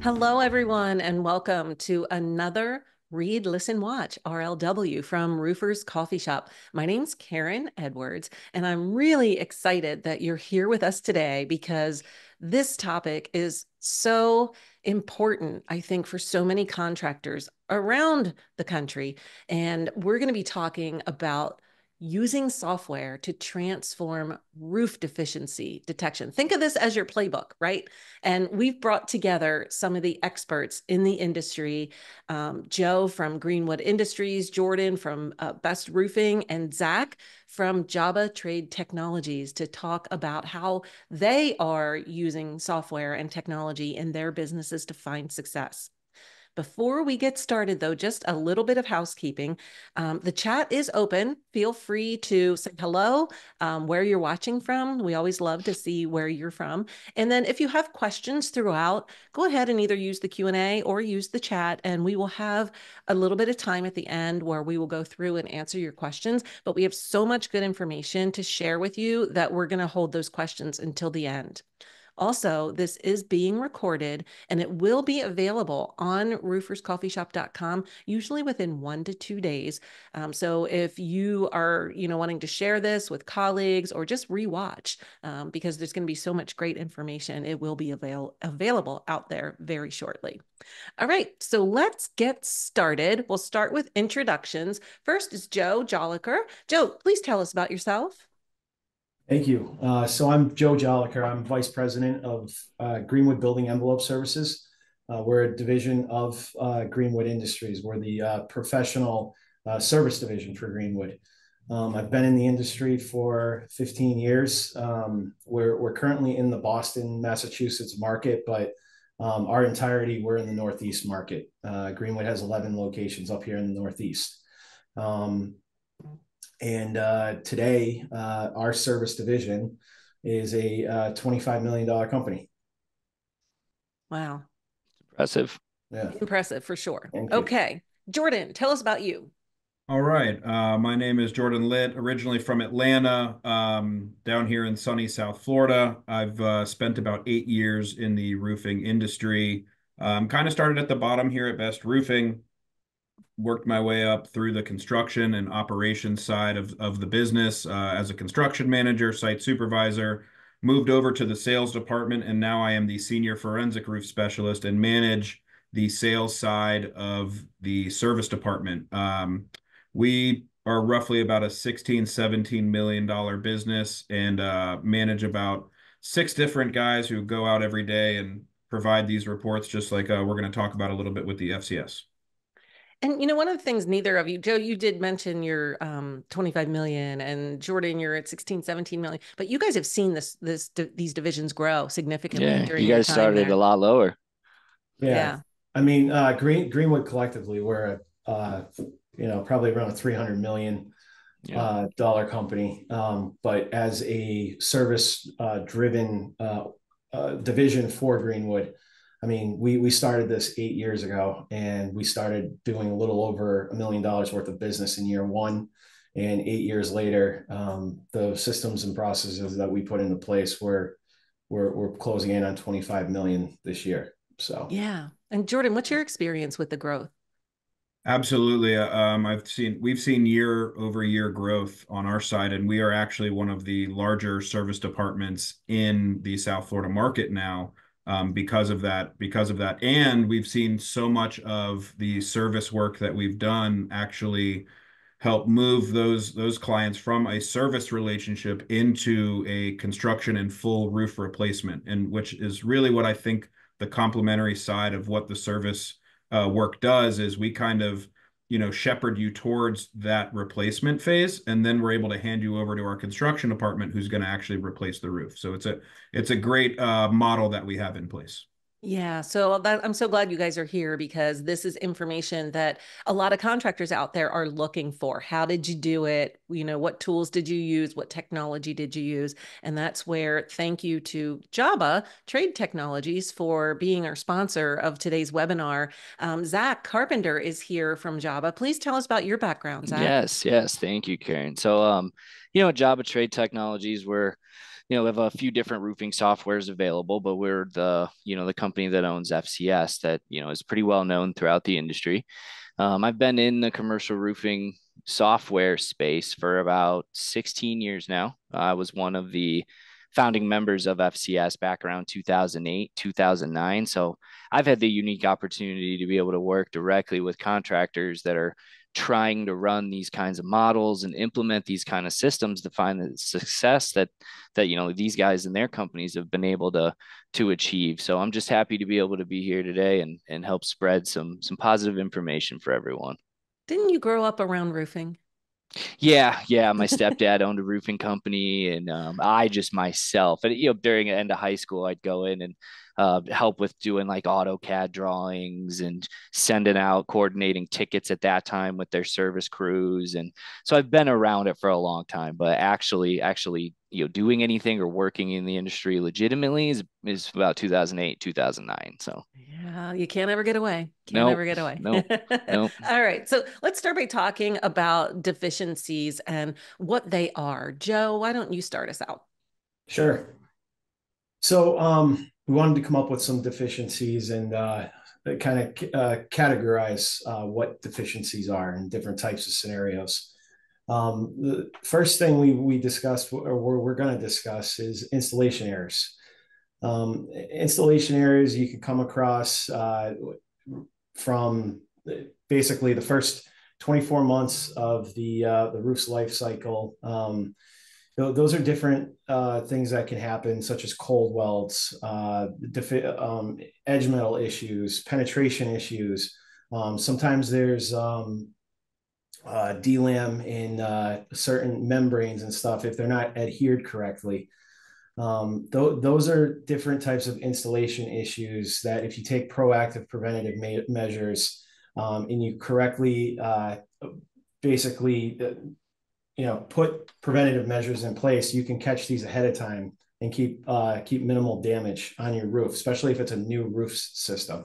Hello, everyone, and welcome to another Read, Listen, Watch, RLW from Roofer's Coffee Shop. My name's Karen Edwards, and I'm really excited that you're here with us today because this topic is so important, I think, for so many contractors around the country. And we're going to be talking about using software to transform roof deficiency detection. Think of this as your playbook, right? And we've brought together some of the experts in the industry, Joe from Greenwood Industries, Jordan from Best Roofing, and Zach from Jobba Trade Technologies to talk about how they are using software and technology in their businesses to find success. Before we get started, though, just a little bit of housekeeping. The chat is open. Feel free to say hello, where you're watching from. We always love to see where you're from. And then if you have questions throughout, go ahead and either use the Q&A or use the chat, and we will have a little bit of time at the end where we will go through and answer your questions. But we have so much good information to share with you that we're going to hold those questions until the end. Also, this is being recorded and it will be available on rooferscoffeeshop.com, usually within 1 to 2 days. So if you are, wanting to share this with colleagues or just rewatch, because there's going to be so much great information, it will be available out there very shortly. All right, so let's get started. We'll start with introductions. First is Joe Jolicoeur. Joe, please tell us about yourself. Thank you. So I'm Joe Jolicoeur. I'm Vice President of Greenwood Building Envelope Services. We're a division of Greenwood Industries. We're the professional service division for Greenwood. I've been in the industry for 15 years. We're currently in the Boston, Massachusetts market, but our entirety, we're in the Northeast market. Greenwood has 11 locations up here in the Northeast. And today, our service division is a $25 million company. Wow. Impressive. Yeah. Impressive for sure. Thank you. Okay. Jordan, tell us about you. All right. My name is Jordan Litt, originally from Atlanta, down here in sunny South Florida. I've spent about 8 years in the roofing industry. Kind of started at the bottom here at Best Roofing, worked my way up through the construction and operations side of the business as a construction manager, site supervisor, moved over to the sales department, and now I am the senior forensic roof specialist and manage the sales side of the service department. We are roughly about a $16-17 million business and manage about 6 different guys who go out every day and provide these reports, just like we're going to talk about a little bit with the FCS. And one of the things neither of you, Joe, you did mention your 25 million, and Jordan, you're at 16-17 million, but you guys have seen these divisions grow significantly during you your guys time started there. a lot lower. Yeah. I mean, Greenwood collectively, we're probably around a $300 million dollar company. But as a service driven division for Greenwood, I mean, we started this 8 years ago, and we started doing a little over $1 million worth of business in year one. And 8 years later, the systems and processes that we put into place we're closing in on 25 million this year. So Yeah. And Jordan, what's your experience with the growth? Absolutely. We've seen year over year growth on our side, and we are actually one of the larger service departments in the South Florida market now, because of that. And we've seen so much of the service work that we've done actually help move those clients from a service relationship into a construction and full roof replacement, and which is really what I think the complementary side of what the service work does is we kind of, shepherd you towards that replacement phase, and then we're able to hand you over to our construction department who's going to actually replace the roof. So it's a great model that we have in place. Yeah, so I'm so glad you guys are here because this is information that a lot of contractors out there are looking for. How did you do it? What tools did you use? What technology did you use? And that's where thank you to Jobba Trade Technologies for being our sponsor of today's webinar. Zach Carpenter is here from Jobba. Please tell us about your background, Zach. Yes. Thank you, Karen. So, Jobba Trade Technologies, we're we have a few different roofing softwares available, but we're the company that owns FCS that, is pretty well known throughout the industry. I've been in the commercial roofing software space for about 16 years now. I was one of the founding members of FCS back around 2008, 2009. So I've had the unique opportunity to be able to work directly with contractors that are trying to run these kinds of models and implement these kind of systems to find the success that these guys and their companies have been able to achieve. So I'm just happy to be able to be here today and help spread some positive information for everyone. Didn't you grow up around roofing? Yeah. My stepdad owned a roofing company, and I just myself, and during the end of high school, I'd go in and help with doing like AutoCAD drawings and sending out coordinating tickets at that time with their service crews, and so I've been around it for a long time. But actually, doing anything or working in the industry legitimately is about 2008, 2009. So. Yeah, you can't ever get away. Can't Nope, ever get away. nope, nope. All right. So let's start by talking about deficiencies and what they are. Joe, why don't you start us out? Sure. So we wanted to come up with some deficiencies and kind of categorize what deficiencies are in different types of scenarios. The first thing we discussed, or we're going to discuss, is installation errors. Installation errors you can come across from basically the first 24 months of the roof's life cycle. Those are different things that can happen, such as cold welds, edge metal issues, penetration issues. Sometimes there's DLAM in certain membranes and stuff if they're not adhered correctly. Those are different types of installation issues that if you take proactive preventative measures and you correctly basically put preventative measures in place, you can catch these ahead of time and keep minimal damage on your roof, especially if it's a new roof system.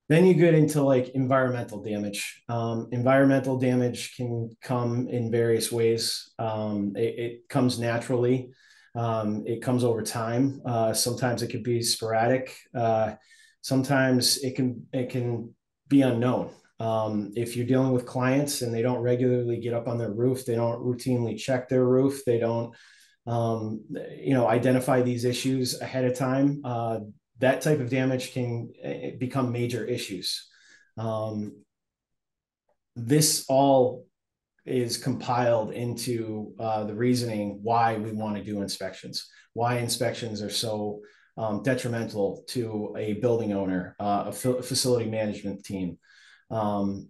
Then you get into like environmental damage. Environmental damage can come in various ways. It comes naturally. It comes over time. Sometimes it could be sporadic. Sometimes it can be unknown. If you're dealing with clients and they don't regularly get up on their roof, they don't routinely check their roof, they don't identify these issues ahead of time, that type of damage can become major issues. This all is compiled into the reasoning why we want to do inspections, why inspections are so detrimental to a building owner, a facility management team. And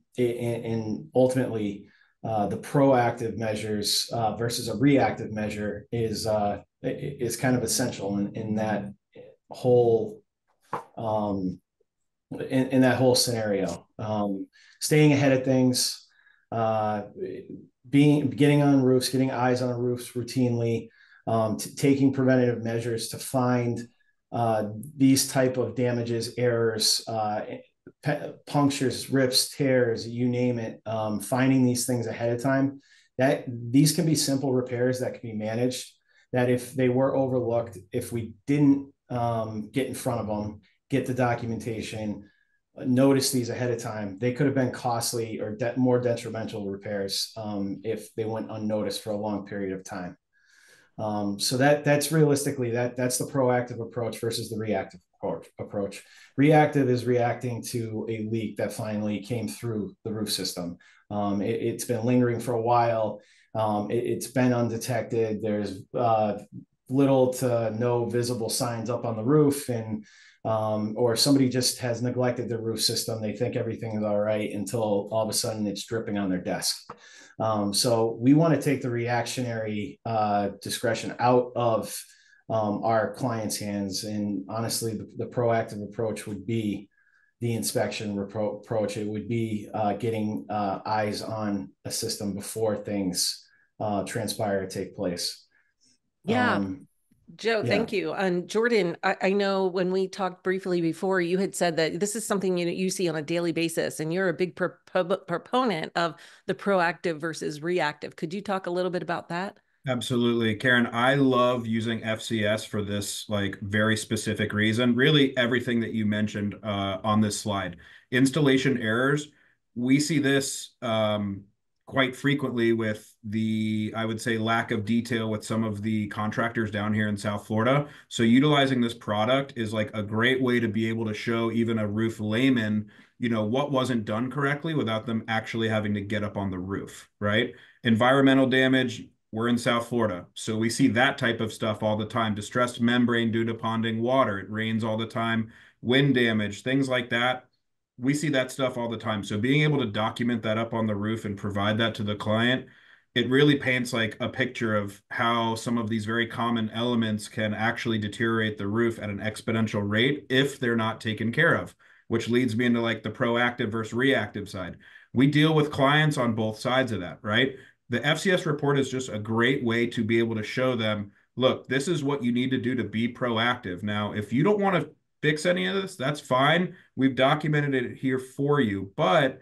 ultimately, the proactive measures versus a reactive measure is kind of essential in that whole in that whole scenario. Staying ahead of things, getting on roofs, getting eyes on roofs routinely, taking preventative measures to find these type of damages, errors, punctures, rips, tears, you name it, finding these things ahead of time, that these can be simple repairs that can be managed, that if they were overlooked, if we didn't get in front of them, get the documentation, notice these ahead of time, they could have been costly or more detrimental repairs if they went unnoticed for a long period of time. So that's realistically that's the proactive approach versus the reactive approach. Reactive is reacting to a leak that finally came through the roof system. It's been lingering for a while. It's been undetected. There's little to no visible signs up on the roof, and or somebody just has neglected the roof system. They think everything is all right until all of a sudden it's dripping on their desk. So we want to take the reactionary discretion out of our clients' hands. And honestly, the proactive approach would be the inspection approach. It would be getting eyes on a system before things transpire to take place. Yeah. Joe, Yeah. thank you. And Jordan, I know when we talked briefly before, you had said that this is something you see on a daily basis, and you're a big proponent of the proactive versus reactive. Could you talk a little bit about that? Absolutely. Karen, I love using FCS for this like very specific reason. Really everything that you mentioned on this slide. Installation errors, we see this quite frequently with the, I would say, lack of detail with some of the contractors down here in South Florida. So utilizing this product is like a great way to be able to show even a roof layman, what wasn't done correctly without them actually having to get up on the roof, right? Environmental damage, we're in South Florida, so we see that type of stuff all the time. Distressed membrane due to ponding water. It rains all the time. Wind damage, things like that. We see that stuff all the time. So being able to document that up on the roof and provide that to the client, it really paints like a picture of how some of these very common elements can actually deteriorate the roof at an exponential rate if they're not taken care of, which leads me into like the proactive versus reactive side. We deal with clients on both sides of that, right? The FCS report is just a great way to be able to show them, look, this is what you need to do to be proactive. Now, if you don't want to fix any of this, that's fine. We've documented it here for you, but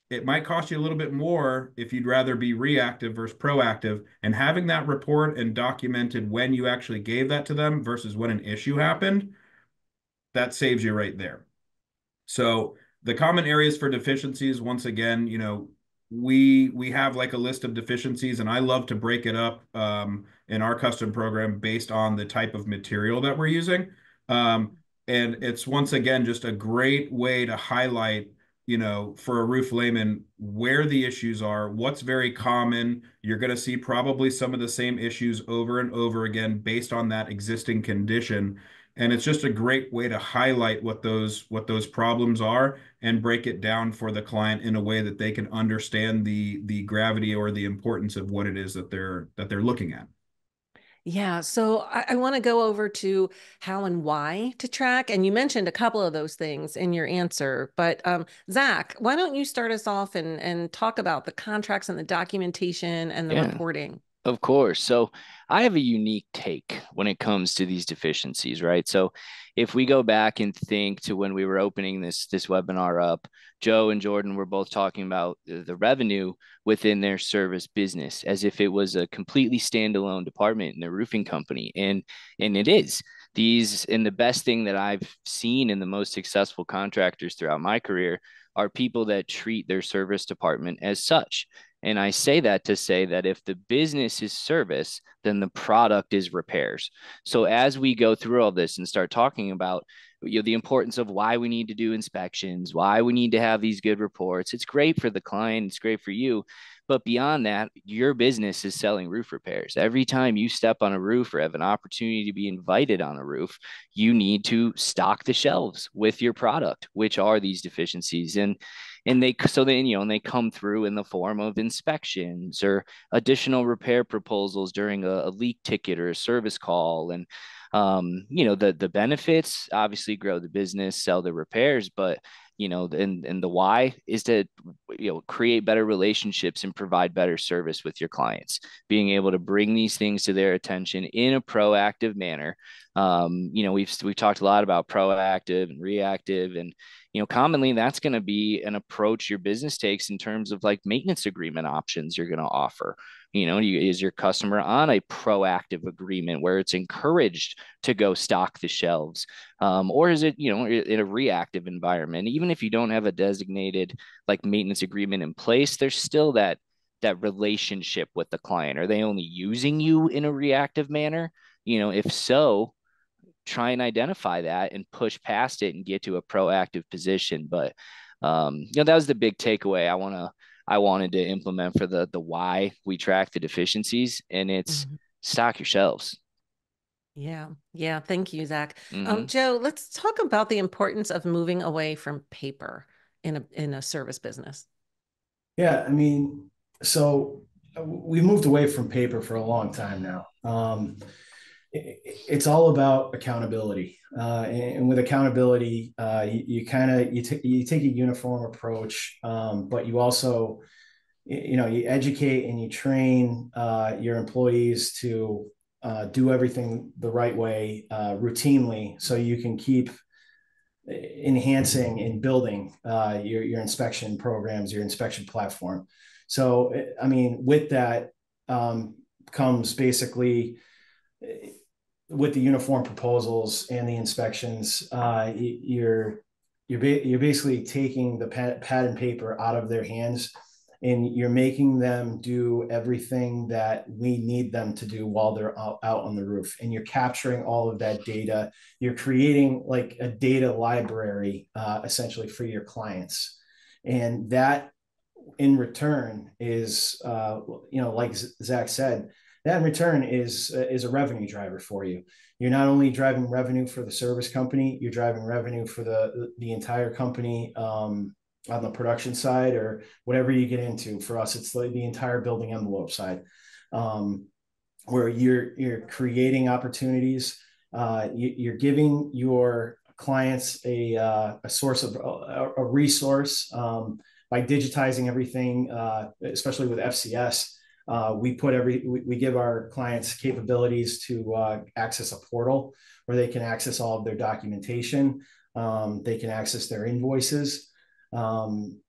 it might cost you a little bit more if you'd rather be reactive versus proactive. And having that report and documented when you actually gave that to them versus when an issue happened, that saves you right there. So the common areas for deficiencies, once again, we have like a list of deficiencies, and I love to break it up in our custom program based on the type of material that we're using. And it's once again just a great way to highlight, for a roof layman, where the issues are, what's very common. You're going to see probably some of the same issues over and over again based on that existing condition. And it's just a great way to highlight what those problems are and break it down for the client in a way that they can understand the gravity or the importance of what it is that they're looking at. Yeah, so I want to go over to how and why to track. And you mentioned a couple of those things in your answer. But Zach, why don't you start us off and talk about the contracts and the documentation and the Yeah. reporting? Of course. So I have a unique take when it comes to these deficiencies, right? So if we go back and think to when we were opening this webinar up, Joe and Jordan were both talking about the revenue within their service business as if it was a completely standalone department in their roofing company. And it is. And the best thing that I've seen in the most successful contractors throughout my career are people that treat their service department as such. And I say that to say that if the business is service, then the product is repairs. So as we go through all this and start talking about the importance of why we need to do inspections, why we need to have these good reports, it's great for the client, it's great for you. But beyond that, your business is selling roof repairs. Every time you step on a roof or have an opportunity to be invited on a roof, you need to stock the shelves with your product, which are these deficiencies. And they come through in the form of inspections or additional repair proposals during a leak ticket or a service call. And the benefits obviously grow the business, sell the repairs, but and the why is to create better relationships and provide better service with your clients, being able to bring these things to their attention in a proactive manner. We've talked a lot about proactive and reactive, and commonly that's going to be an approach your business takes in terms of like maintenance agreement options you're going to offer. Is your customer on a proactive agreement where it's encouraged to go stock the shelves? Or is it, in a reactive environment? Even if you don't have a designated like maintenance agreement in place, there's still that relationship with the client. Are they only using you in a reactive manner? If so, try and identify that and push past it and get to a proactive position. But that was the big takeaway I wanted to implement for the why we track the deficiencies, and it's stock your shelves. Yeah. Yeah. Thank you, Zach. Mm-hmm. Joe, let's talk about the importance of moving away from paper in a service business. Yeah, I mean, so we've moved away from paper for a long time now. It's all about accountability, and with accountability, you kind of you take a uniform approach, but you also you educate and you train your employees to do everything the right way routinely, so you can keep enhancing and building your inspection programs, your inspection platform. So, I mean, with that comes basically with the uniform proposals and the inspections. You're basically taking the pad and paper out of their hands, and you're making them do everything that we need them to do while they're out on the roof. And you're capturing all of that data. You're creating like a data library, essentially, for your clients. And that in return is, like Zach said, that in return is a revenue driver for you. You're not only driving revenue for the service company, you're driving revenue for the entire company, on the production side or whatever you get into. For us, it's like the entire building envelope side, where you're creating opportunities. You're giving your clients a source of a resource, by digitizing everything, especially with FCS. We give our clients capabilities to access a portal where they can access all of their documentation. They can access their invoices.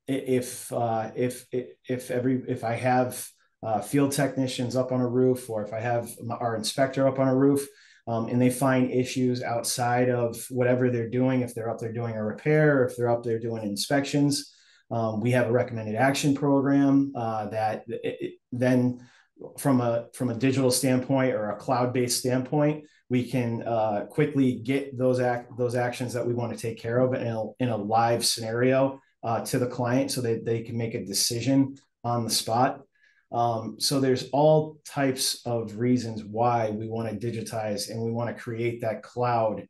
If I have field technicians up on a roof, or if I have our inspector up on a roof, and they find issues outside of whatever they're doing, if they're up there doing a repair, or if they're up there doing inspections, we have a recommended action program, then from a digital standpoint or a cloud-based standpoint, we can quickly get those actions that we want to take care of in a live scenario, to the client, so that they can make a decision on the spot. So there's all types of reasons why we want to digitize, and we want to create that cloud,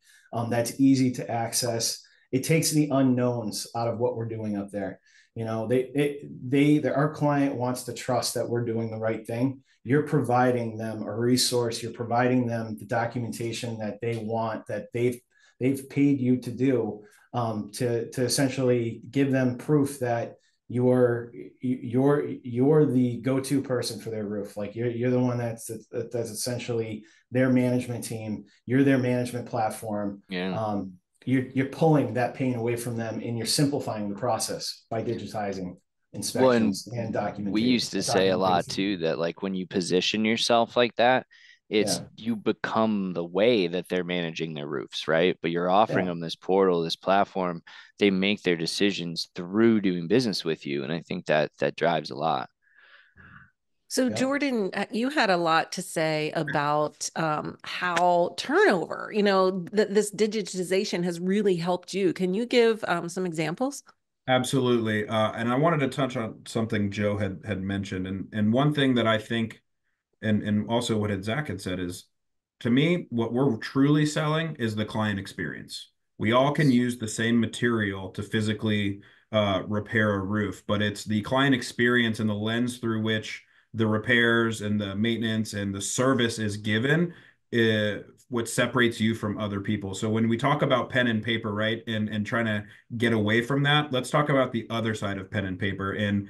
that's easy to access. It takes the unknowns out of what we're doing up there. Our client wants to trust that we're doing the right thing. You're providing them a resource. You're providing them the documentation that they want, that they've paid you to do, to essentially give them proof that you're the go-to person for their roof. Like you're the one that's essentially their management team. You're their management platform. Yeah. You're pulling that pain away from them, and you're simplifying the process by digitizing inspections and documentation. We used to say a lot too that like when you position yourself like that, it's you become the way that they're managing their roofs, right? But you're offering them this portal, this platform. They make their decisions through doing business with you, and I think that drives a lot. So Jordan, you had a lot to say about how turnover, this digitization has really helped you. Can you give some examples? Absolutely. And I wanted to touch on something Joe had mentioned. And one thing that I think, and also what Zach had said, is, to me, what we're truly selling is the client experience. We all can use the same material to physically repair a roof, but it's the client experience and the lens through which the repairs and the maintenance and the service is given, what separates you from other people. So when we talk about pen and paper, right, and trying to get away from that, let's talk about the other side of pen and paper, and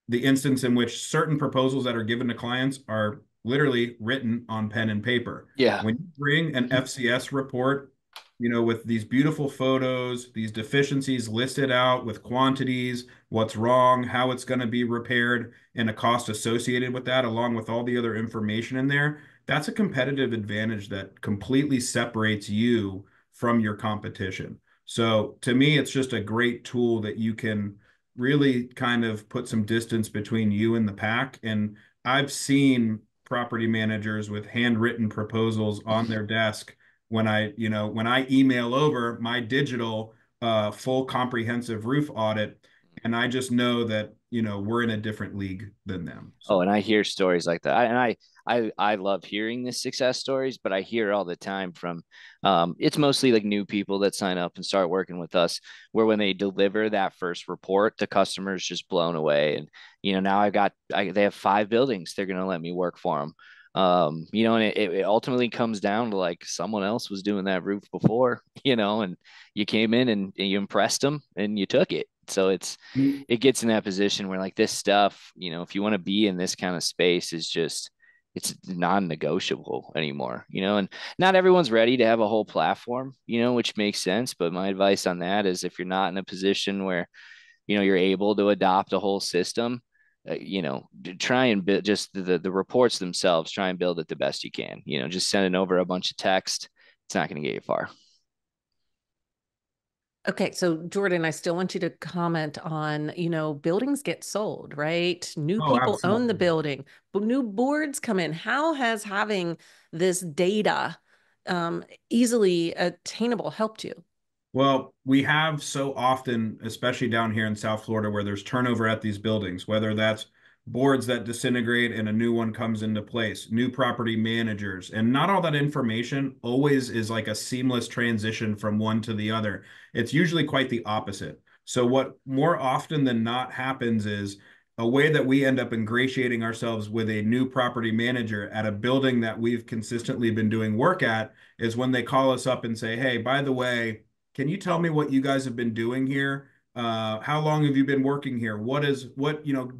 the instance in which certain proposals that are given to clients are literally written on pen and paper. Yeah. When you bring an FCS report, with these beautiful photos, these deficiencies listed out with quantities, what's wrong, how it's going to be repaired, and a cost associated with that, along with all the other information in there, that's a competitive advantage that completely separates you from your competition. So to me, it's just a great tool that you can really kind of put some distance between you and the pack. And I've seen property managers with handwritten proposals on their desk when I email over my digital full comprehensive roof audit, and I just know that, we're in a different league than them. So. Oh, and I hear stories like that. I love hearing the success stories, but I hear all the time from, it's mostly like new people that sign up and start working with us, where when they deliver that first report, the customer's just blown away. And, now they have 5 buildings. They're going to let me work for them. And it ultimately comes down to like someone else was doing that roof before, and you came in and you impressed them and you took it. So it gets in that position where like this stuff, if you want to be in this kind of space, it's non-negotiable anymore, and not everyone's ready to have a whole platform, which makes sense. But my advice on that is, if you're not in a position where, you're able to adopt a whole system, try and build just the reports themselves, try and build it the best you can. Just sending over a bunch of text, it's not going to get you far. Okay, so Jordan, I still want you to comment on, buildings get sold, right? New Oh, people own the absolutely. building, but new boards come in. How has having this data easily attainable helped you? Well, we have so often, especially down here in South Florida, where there's turnover at these buildings, whether that's boards that disintegrate and a new one comes into place, new property managers, and not all that information always is like a seamless transition from one to the other. It's usually quite the opposite. So, what more often than not happens is a way that we end up ingratiating ourselves with a new property manager at a building that we've consistently been doing work at is when they call us up and say, "Hey, by the way, can you tell me what you guys have been doing here? How long have you been working here?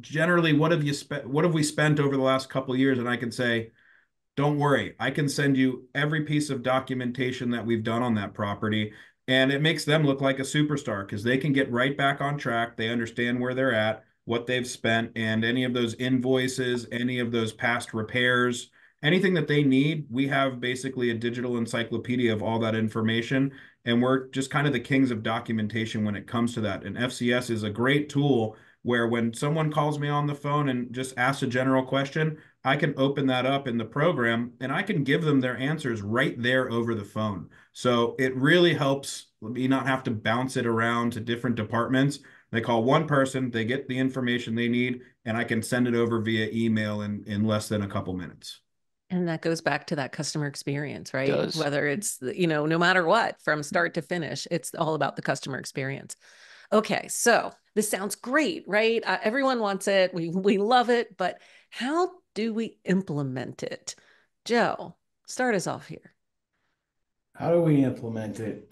Generally, what have you spent? What have we spent over the last couple of years?" And I can say, don't worry, I can send you every piece of documentation that we've done on that property. And it makes them look like a superstar because they can get right back on track. They understand where they're at, what they've spent, and any of those invoices, any of those past repairs, anything that they need. We have basically a digital encyclopedia of all that information. And we're just kind of the kings of documentation when it comes to that. And FCS is a great tool where when someone calls me on the phone and just asks a general question, I can open that up in the program and I can give them their answers right there over the phone. So it really helps me not have to bounce it around to different departments. They call one person, they get the information they need, and I can send it over via email in less than a couple minutes. And that goes back to that customer experience, right? Does. Whether it's, no matter what, from start to finish, it's all about the customer experience. Okay, so this sounds great, right? Everyone wants it. We love it, but how do we implement it? Joe, start us off here. How do we implement it?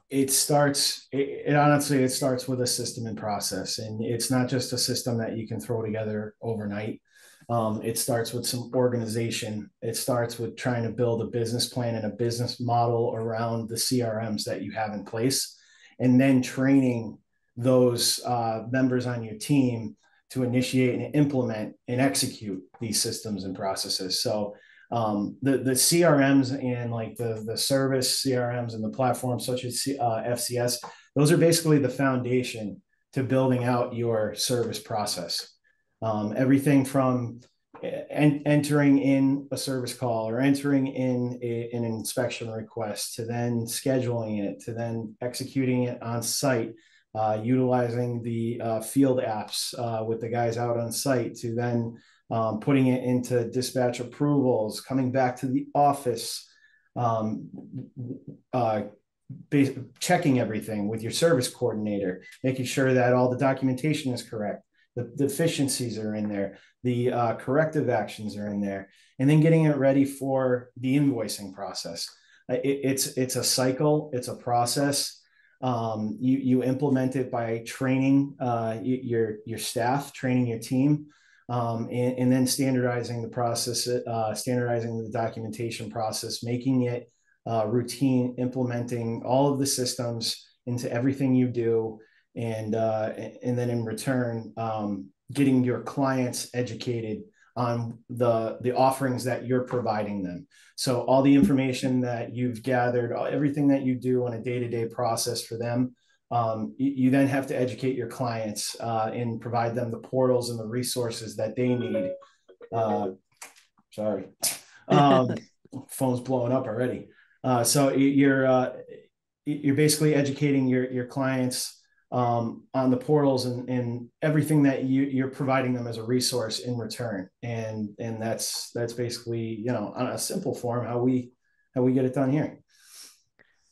It starts. It honestly, it starts with a system and process, and it's not just a system that you can throw together overnight. It starts with some organization. It starts with trying to build a business plan and a business model around the CRMs that you have in place, and then training those members on your team to initiate and implement and execute these systems and processes. So the CRMs and like the service CRMs and the platforms such as FCS, those are basically the foundation to building out your service process. Everything from entering in a service call or entering in an inspection request to then scheduling it to then executing it on site, utilizing the field apps with the guys out on site to then putting it into dispatch approvals, coming back to the office, um, uh, checking everything with your service coordinator, making sure that all the documentation is correct, the deficiencies are in there, the corrective actions are in there, and then getting it ready for the invoicing process. It's a cycle, it's a process. You implement it by training your staff, training your team, and then standardizing the process, standardizing the documentation process, making it routine, implementing all of the systems into everything you do, and then in return, getting your clients educated on the offerings that you're providing them. So all the information that you've gathered, everything that you do on a day-to-day process for them, you then have to educate your clients and provide them the portals and the resources that they need. Sorry, phone's blowing up already. So you're basically educating your clients on the portals and everything that you're providing them as a resource in return, and that's basically on a simple form how we get it done here.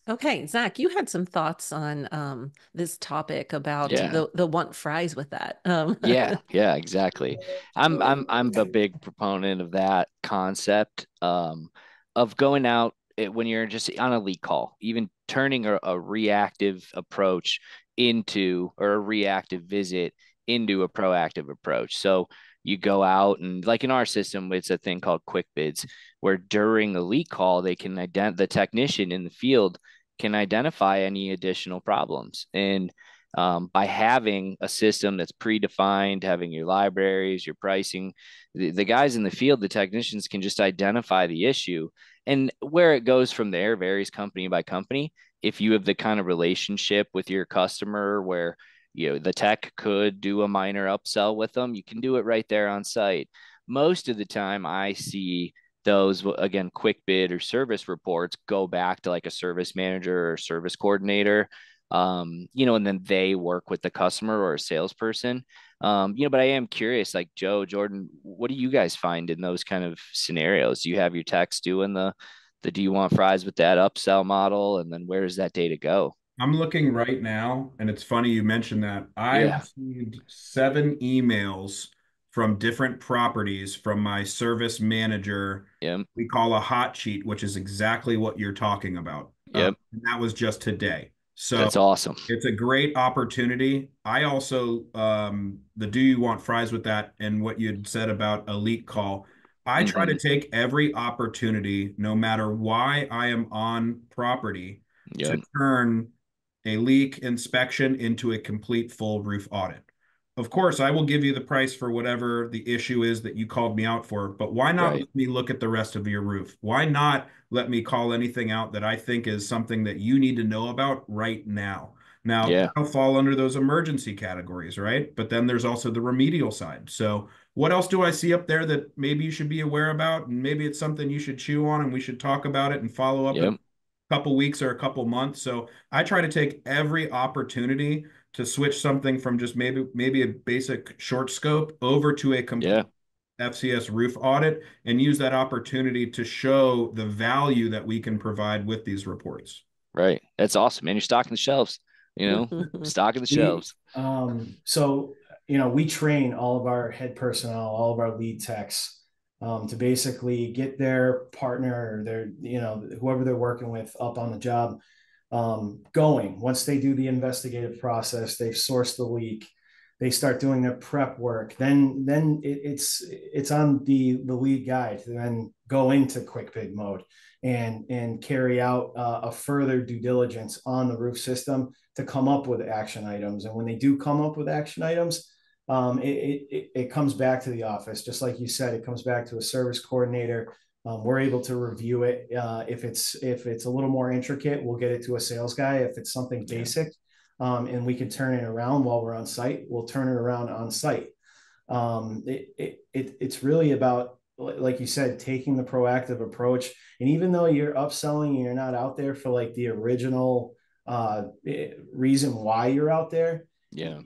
Okay, Zach, you had some thoughts on this topic about Yeah. the want fries with that. Yeah, exactly. I'm a big proponent of that concept, of going out when you're just on a lead call, even turning a reactive approach into, or a reactive visit into, a proactive approach. So you go out and, like in our system, it's a thing called quick bids, where during the lead call, they can the technician in the field can identify any additional problems. And By having a system that's predefined, having your libraries, your pricing, the guys in the field, the technicians can just identify the issue. And where it goes from there varies company by company. If you have the kind of relationship with your customer where the tech could do a minor upsell with them, you can do it right there on site. Most of the time I see those, again, quick bid or service reports go back to like a service manager or service coordinator, and then they work with the customer or a salesperson. But I am curious, like Joe, Jordan, what do you guys find in those kind of scenarios? Do you have your techs doing the do you want fries with that upsell model? And then where does that data go? I'm looking right now, and it's funny you mentioned that. I Yeah. received 7 emails from different properties from my service manager. Yep. We call a hot sheet, which is exactly what you're talking about. Yep. And that was just today. So That's awesome. it's a great opportunity. I also, the do you want fries with that and what you'd said about a leak call, I try to Hmm. take every opportunity, no matter why I am on property, to Yep. turn a leak inspection into a complete full roof audit. Of course, I will give you the price for whatever the issue is that you called me out for, but why not Right. let me look at the rest of your roof? Why not let me call anything out that I think is something that you need to know about right now? Now, Yeah. that'll fall under those emergency categories, right? But then there's also the remedial side. So, what else do I see up there that maybe you should be aware about? And maybe it's something you should chew on and we should talk about it and follow up in Yep. a couple weeks or a couple months. So, I try to take every opportunity to switch something from just maybe a basic short scope over to a complete Yeah. FCS roof audit and use that opportunity to show the value that we can provide with these reports. Right. That's awesome, man. You're stocking the shelves, stocking the We, shelves. so, we train all of our head personnel, all of our lead techs, to basically get their partner or their, whoever they're working with up on the job, going. Once they do the investigative process, they've sourced the leak, they start doing their prep work. Then it's on the lead guy to then go into quick bid mode and carry out a further due diligence on the roof system to come up with action items. And when they do come up with action items, it comes back to the office. Just like you said, it comes back to a service coordinator. We're able to review it. If it's a little more intricate, we'll get it to a sales guy. If it's something Yeah. basic, and we can turn it around while we're on site, we'll turn it around on site. It's really about, like you said, taking the proactive approach. And even though you're upselling and you're not out there for like the original reason why you're out there, Yeah.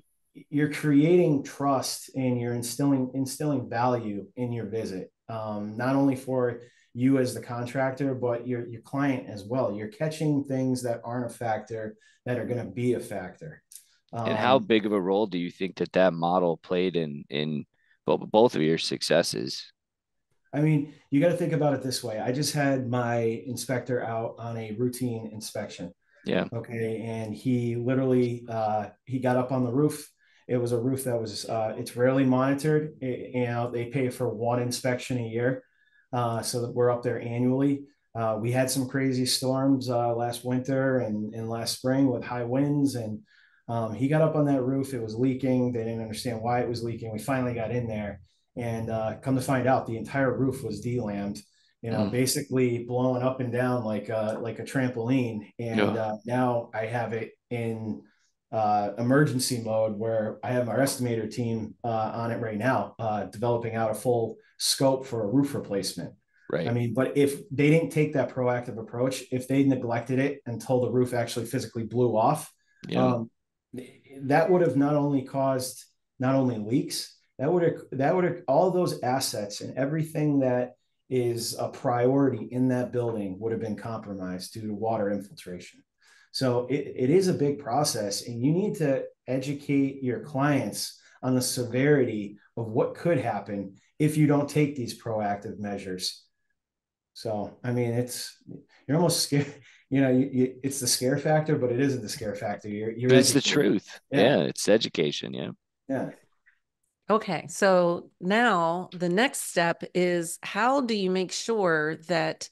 you're creating trust and you're instilling value in your visit, not only for you as the contractor, but your client as well. You're catching things that aren't a factor that are going to be a factor. And how um, big of a role do you think that model played in both of your successes? I mean, you got to think about it this way. I just had my inspector out on a routine inspection. Yeah. Okay. And he literally, he got up on the roof. It was a roof that was, it's rarely monitored. They pay for one inspection a year. So that we're up there annually. We had some crazy storms last winter and last spring with high winds. And he got up on that roof. It was leaking. They didn't understand why it was leaking. We finally got in there and come to find out the entire roof was delammed, Mm. basically blowing up and down like a trampoline. And Yeah. now I have it in emergency mode where I have our estimator team on it right now, developing out a full scope for a roof replacement. I Right. mean, but if they didn't take that proactive approach, if they neglected it until the roof actually physically blew off, Yeah. um, that would have not only caused not only leaks, that would have all those assets and everything that is a priority in that building would have been compromised due to water infiltration. So it is a big process, and you need to educate your clients on the severity of what could happen if you don't take these proactive measures. So, I mean, you're almost scared. It's the scare factor, but it isn't the scare factor. You're But it's the educated. truth. Yeah, Yeah. It's education. Yeah. yeah. Okay, so now the next step is how do you make sure that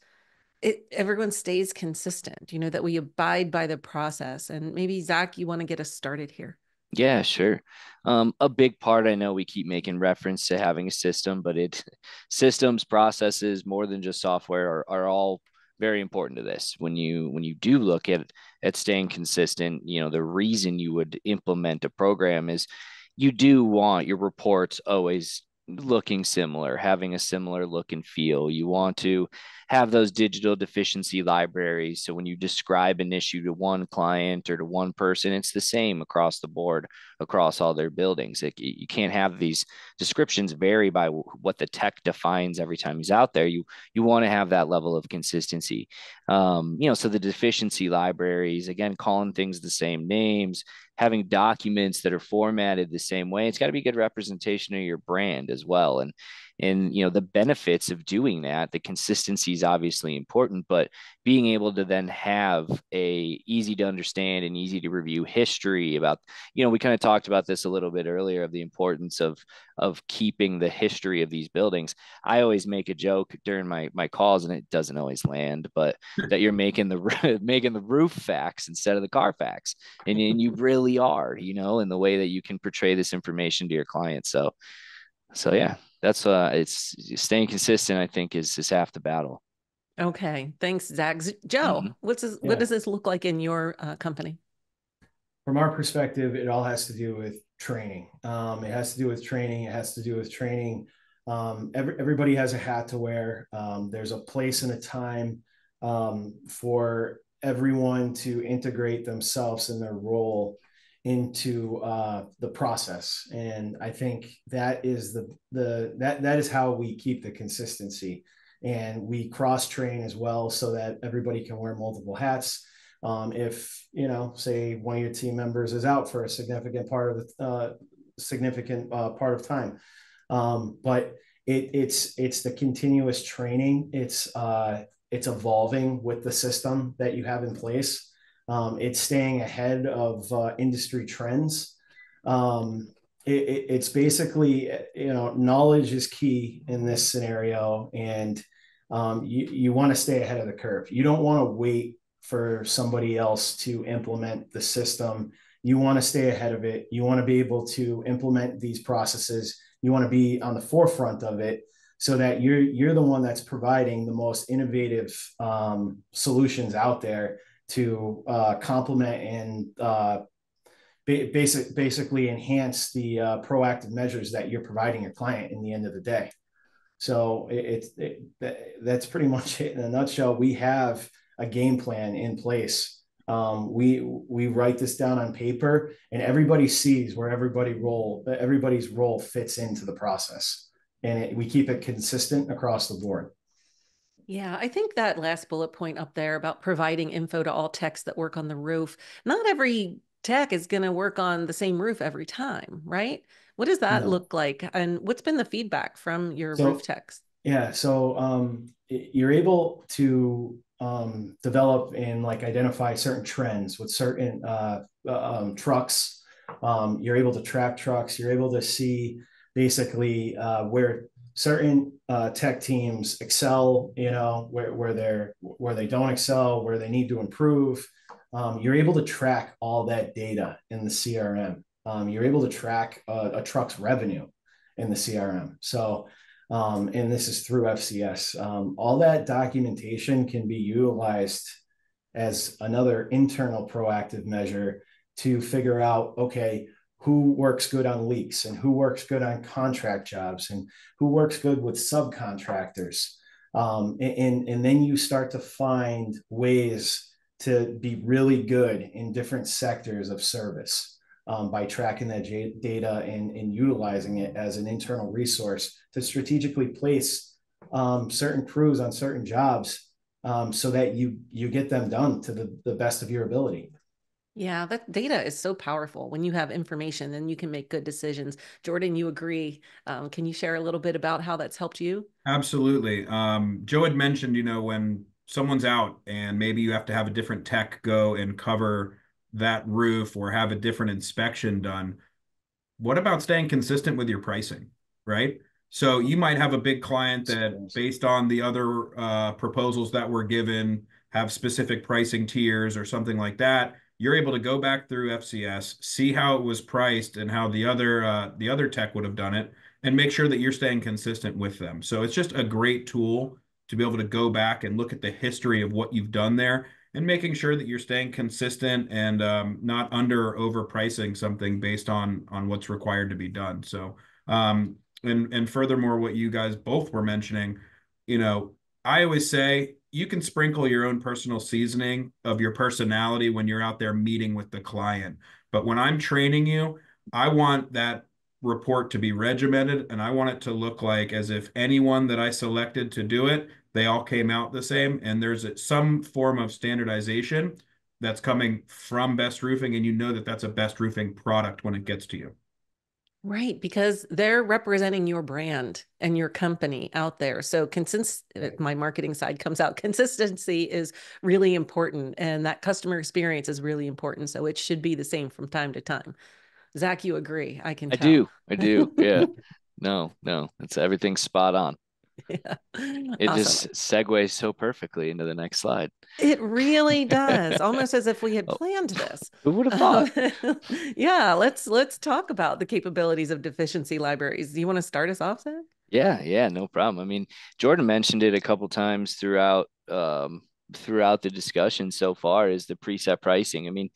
everyone stays consistent, that we abide by the process? And maybe Zach, you want to get us started here. Yeah, sure. A big part, I know we keep making reference to having a system, but systems, processes, more than just software are all very important to this. When you do look at staying consistent, the reason you would implement a program is you do want your reports always looking similar, having a similar look and feel. You want to have those digital deficiency libraries. So when you describe an issue to one client or to one person, it's the same across the board, across all their buildings. You can't have these descriptions vary by what the tech defines every time he's out there. You want to have that level of consistency. So the deficiency libraries, again, calling things the same names, having documents that are formatted the same way. It's got to be a good representation of your brand as well. And the benefits of doing that, the consistency is obviously important, but being able to then have a easy to understand and easy to review history about, we kind of talked about this a little bit earlier, of the importance of keeping the history of these buildings. I always make a joke during my calls, and it doesn't always land, but that you're making the making the roof facts instead of the car facts, and you really are, in the way that you can portray this information to your clients. So yeah, that's it's staying consistent, I think, is half the battle. Okay, thanks, Zach. Joe, Mhm. what Yeah. does this look like in your company? From our perspective, it all has to do with training. It has to do with training. It has to do with training. Everybody has a hat to wear. There's a place and a time for everyone to integrate themselves and their role into the process. And I think that is that is how we keep the consistency. And we cross train as well so that everybody can wear multiple hats. If say one of your team members is out for a significant part of the part of time, but it's the continuous training. It's evolving with the system that you have in place. It's staying ahead of industry trends. It's basically, knowledge is key in this scenario, and you want to stay ahead of the curve. You don't want to wait for somebody else to implement the system. You want to stay ahead of it. You want to be able to implement these processes. You want to be on the forefront of it so that you're the one that's providing the most innovative solutions out there to complement and basically enhance the proactive measures that you're providing your client in the end of the day. So that's pretty much it in a nutshell. We have a game plan in place. We write this down on paper, and everybody sees where everybody's role fits into the process, and we keep it consistent across the board. Yeah, I think that last bullet point up there about providing info to all techs that work on the roof, not every tech is going to work on the same roof every time, right? What does that No. look like? And what's been the feedback from your roof So techs? yeah, so you're able to develop and like identify certain trends with certain trucks. You're able to track trucks. You're able to see basically where certain tech teams excel. Where they don't excel, where they need to improve. You're able to track all that data in the CRM. You're able to track a truck's revenue in the CRM. So and this is through FCS. All that documentation can be utilized as another internal proactive measure to figure out, okay, who works good on leaks and who works good on contract jobs and who works good with subcontractors. And then you start to find ways to be really good in different sectors of service by tracking that data and utilizing it as an internal resource to strategically place certain crews on certain jobs so that you get them done to the best of your ability. Yeah, that data is so powerful. When you have information, then you can make good decisions. Jordan, you agree. Can you share a little bit about how that's helped you? Absolutely. Joe had mentioned, when someone's out and maybe you have to have a different tech go and cover that roof or have a different inspection done. What about staying consistent with your pricing, right? So you might have a big client that, based on the other proposals that were given, have specific pricing tiers or something like that. you're able to go back through FCS, see how it was priced and how the other tech would have done it, and make sure that you're staying consistent with them. So it's just a great tool to be able to go back and look at the history of what you've done there and making sure that you're staying consistent and not under or overpricing something based on what's required to be done. So and furthermore, what you guys both were mentioning, you know, I always say you can sprinkle your own personal seasoning of your personality when you're out there meeting with the client. But when I'm training you, I want that report to be regimented, and I want it to look like as if anyone that I selected to do it, they all came out the same. And there's some form of standardization that's coming from Best Roofing, and you know that that's a Best Roofing product when it gets to you. Right, because they're representing your brand and your company out there. So my marketing side comes out. Consistency is really important, and that customer experience is really important. So it should be the same from time to time. Zach, you agree? I can I tell. do. I do. Yeah. No, it's everything's spot on. Yeah. It Awesome. just segues so perfectly into the next slide. It really does, almost as if we had Oh, planned this. who would have thought? Yeah, let's talk about the capabilities of deficiency libraries. Do you want to start us off, Zach? Yeah, no problem. I mean, Jordan mentioned it a couple times throughout the discussion so far is the preset pricing. I mean,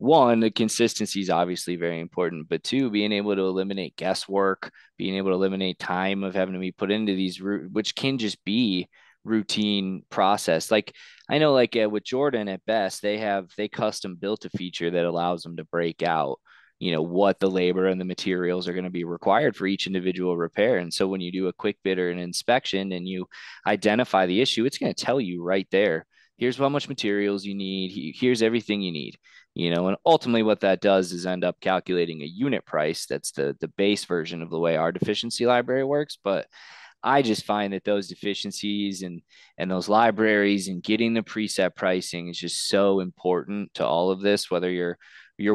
one, the consistency is obviously very important, but two, being able to eliminate guesswork, being able to eliminate time of having to be put into these, which can just be routine process. Like I know, like with Jordan at Best, they custom built a feature that allows them to break out, what the labor and the materials are going to be required for each individual repair. And so when you do a quick bid or an inspection and you identify the issue, it's going to tell you right there. Here's how much materials you need. Here's everything you need. And ultimately what that does is end up calculating a unit price. That's the base version of the way our deficiency library works. But I just find that those deficiencies and those libraries and getting the preset pricing is just so important to all of this, whether you're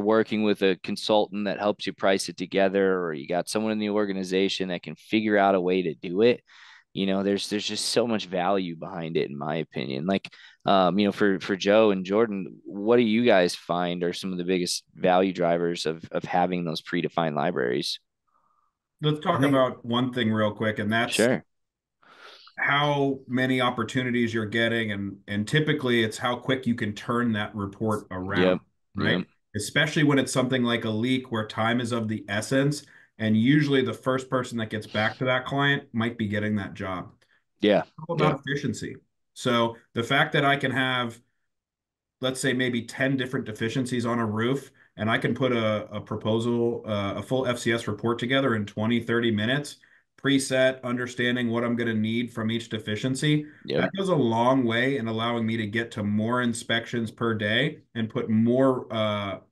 working with a consultant that helps you price it together, or you got someone in the organization that can figure out a way to do it. There's just so much value behind it, in my opinion. Like, for Joe and Jordan, what do you guys find are some of the biggest value drivers of having those predefined libraries? Let's I talk think about one thing real quick, and that's Sure. how many opportunities you're getting, and typically it's how quick you can turn that report Yep. around, Yep. right? Especially when it's something like a leak where time is of the essence, and usually the first person that gets back to that client might be getting that job. Yeah. It's all Yep. about efficiency. So the fact that I can have, let's say, maybe 10 different deficiencies on a roof, and I can put a proposal, a full FCS report together in 20, 30 minutes, preset, understanding what I'm going to need from each deficiency. Yep. That goes a long way in allowing me to get to more inspections per day and put more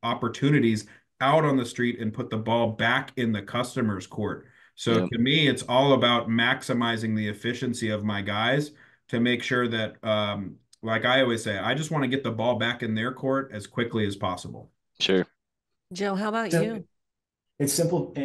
opportunities out on the street and put the ball back in the customer's court. So Yep. to me, it's all about maximizing the efficiency of my guys to make sure that like I always say, I just want to get the ball back in their court as quickly as possible. Sure. Joe, how about you? it's simple.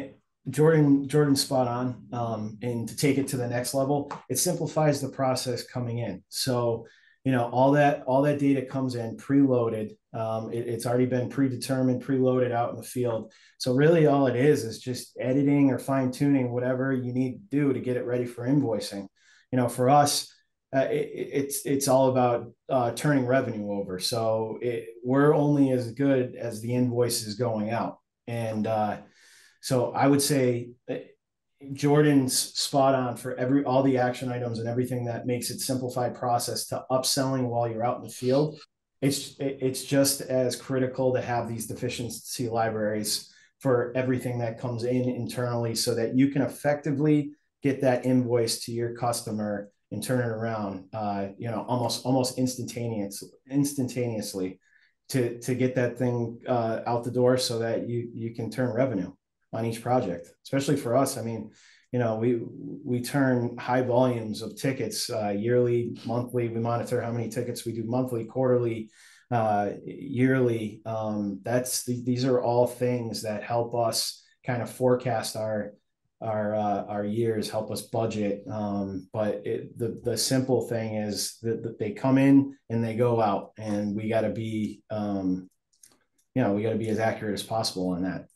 Jordan's spot on. And to take it to the next level, it simplifies the process coming in. So, all that data comes in preloaded. It's already been predetermined, preloaded out in the field. So really all it is just editing or fine tuning whatever you need to do to get it ready for invoicing. For us, it's all about turning revenue over. So we're only as good as the invoice is going out. And so I would say Jordan's spot on for all the action items and everything that makes it simplified process to upselling while you're out in the field. It's just as critical to have these deficiency libraries for everything that comes in internally so that you can effectively get that invoice to your customer and turn it around, almost instantaneously to get that thing out the door so that you can turn revenue on each project, especially for us. I mean, we turn high volumes of tickets yearly, monthly. We monitor how many tickets we do monthly, quarterly, yearly. These are all things that help us kind of forecast our years, help us budget. But the simple thing is that they come in and they go out, and we got to be we got to be as accurate as possible on that.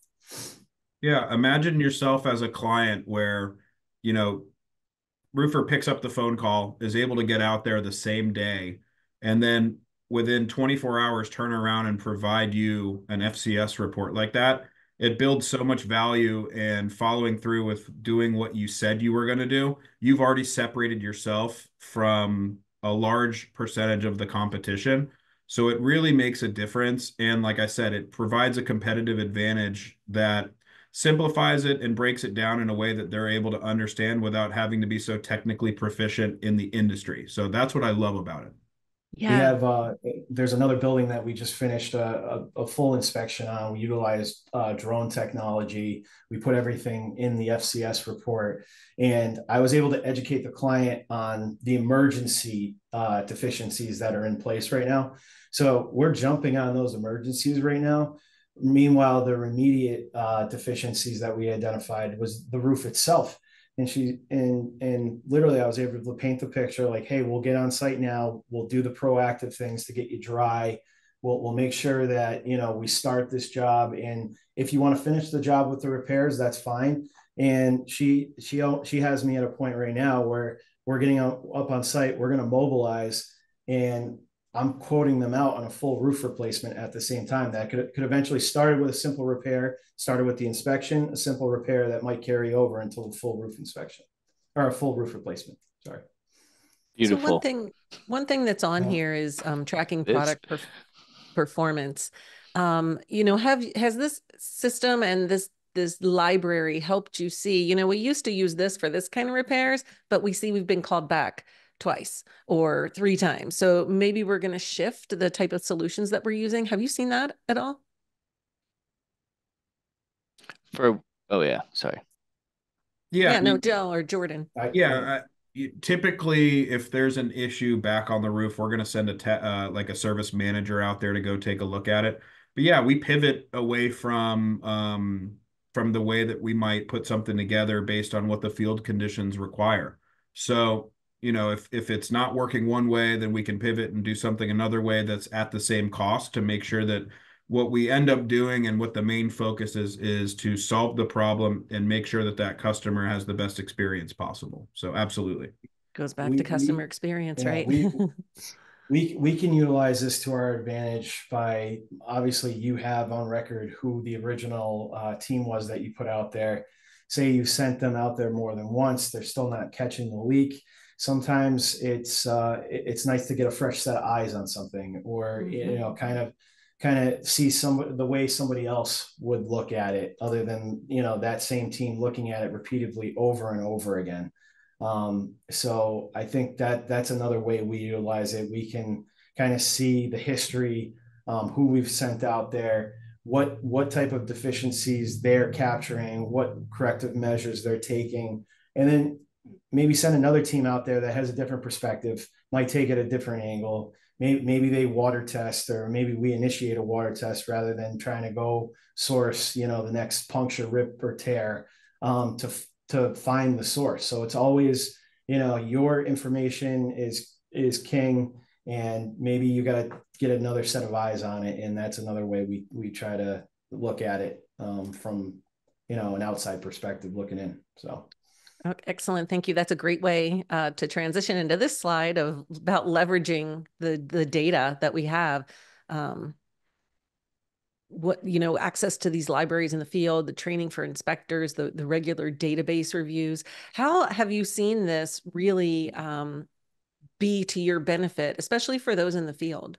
Yeah, imagine yourself as a client where, you know, roofer picks up the phone call, is able to get out there the same day, and then within 24 hours turn around and provide you an FCS report like that. It builds so much value, and following through with doing what you said you were going to do, you've already separated yourself from a large percentage of the competition. So it really makes a difference. And like I said, it provides a competitive advantage that simplifies it and breaks it down in a way that they're able to understand without having to be so technically proficient in the industry. So that's what I love about it. We Yeah. have there's another building that we just finished a full inspection on. We utilized drone technology. We put everything in the FCS report, and I was able to educate the client on the emergency deficiencies that are in place right now. So we're jumping on those emergencies right now. Meanwhile, the immediate deficiencies that we identified was the roof itself. And literally I was able to paint the picture like, hey, we'll get on site now, we'll do the proactive things to get you dry, we'll make sure that we start this job, and if you want to finish the job with the repairs, that's fine. And she has me at a point right now where we're getting up on site, we're going to mobilize, and I'm quoting them out on a full roof replacement at the same time. That could eventually started with a simple repair, started with the inspection, a simple repair that might carry over until a full roof inspection or a full roof replacement. Sorry. So Beautiful. one thing that's on Yeah. here is tracking It's product performance. Has this system and this library helped you see, we used to use this for this kind of repairs, but we see we've been called back twice or three times. So maybe we're going to shift the type of solutions that we're using. Have you seen that at all? oh yeah, sorry. Yeah, Yeah, no, Joe or Jordan. typically, if there's an issue back on the roof, we're going to send like a service manager out there to go take a look at it. But yeah, we pivot away from the way that we might put something together based on what the field conditions require. So, if it's not working one way, then we can pivot and do something another way that's at the same cost to make sure that what we end up doing and what the main focus is to solve the problem and make sure that that customer has the best experience possible. So absolutely. Goes back to customer experience, right? We can utilize this to our advantage by, obviously you have on record who the original team was that you put out there. Say you sent them out there more than once, they're still not catching the leak. Sometimes it's nice to get a fresh set of eyes on something, or kind of see the way somebody else would look at it, other than that same team looking at it repeatedly over and over again. So I think that's another way we utilize it. We can kind of see the history, who we've sent out there, what type of deficiencies they're capturing, what corrective measures they're taking, and then maybe send another team out there that has a different perspective, might take it a different angle. Maybe they water test, or maybe we initiate a water test rather than trying to go source, the next puncture, rip, or tear, to find the source. So it's always, your information is king, and maybe you got to get another set of eyes on it. And that's another way we try to look at it, from, an outside perspective looking in. So. Okay, excellent. Thank you. That's a great way to transition into this slide about leveraging the data that we have. Access to these libraries in the field, the training for inspectors, the regular database reviews. How have you seen this really be to your benefit, especially for those in the field?